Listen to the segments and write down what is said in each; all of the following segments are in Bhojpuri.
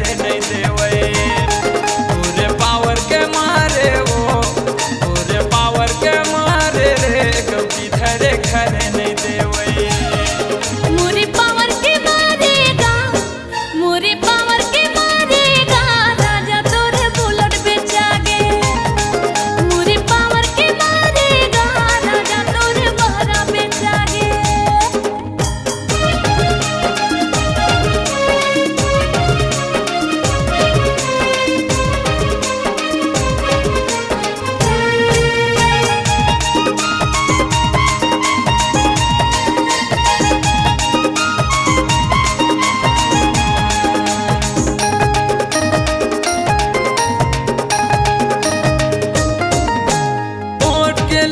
खरे नहीं देवे तोरे पावर के मारे वो तोरे पावर के मारे रे कभी धरे खरे नहीं देवे मोरे पावर के मारेगा मोरे पावर के मारेगा राजा तोरे बुलेट बेचा गे मोरे पावर के मारेगा राजा तोरे बहरा बेचा गे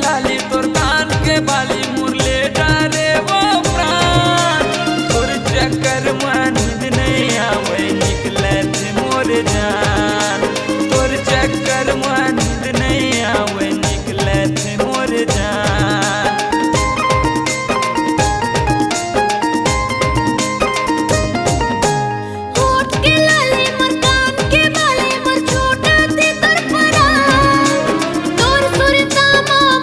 लाली तोर कान के बाली मुरले डारे वो प्राण तोर चक्कर में नींद नहीं आवे निकले थे मोर जान तोर चक्कर में नींद नहीं आवे निकले थे मोर जान होठ के लाली मोर कान के बाली मोर छोटा सी तोर परान तोर सुरता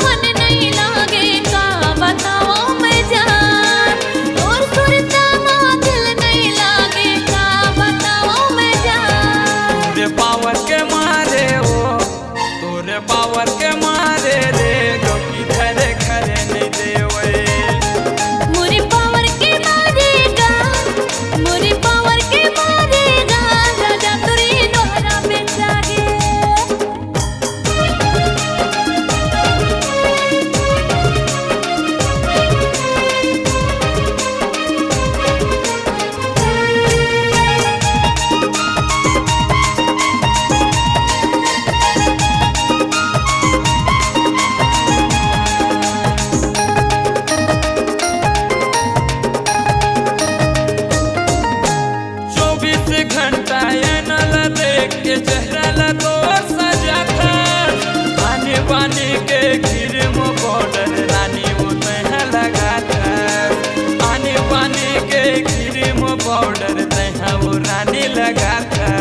मन नहीं लागे का बताओ मैं जान तोर सुरता दिल नहीं लागे का बताओ मैं जान तोरे पावर के मारे वो तोरे पावर के मारे रे गोपी धरे खरे नहीं देवे मोरे पावर के मारेगा मोरे पावर के मारेगा राजा तोरे दोहरा बेचा गे घंटा ये नल देख के चेहरा लगो सजा था आने बाने के घिर मो बॉर्डर रानी वो तह लगा था आने बाने के घिर मो बॉर्डर तह वो रानी लगा था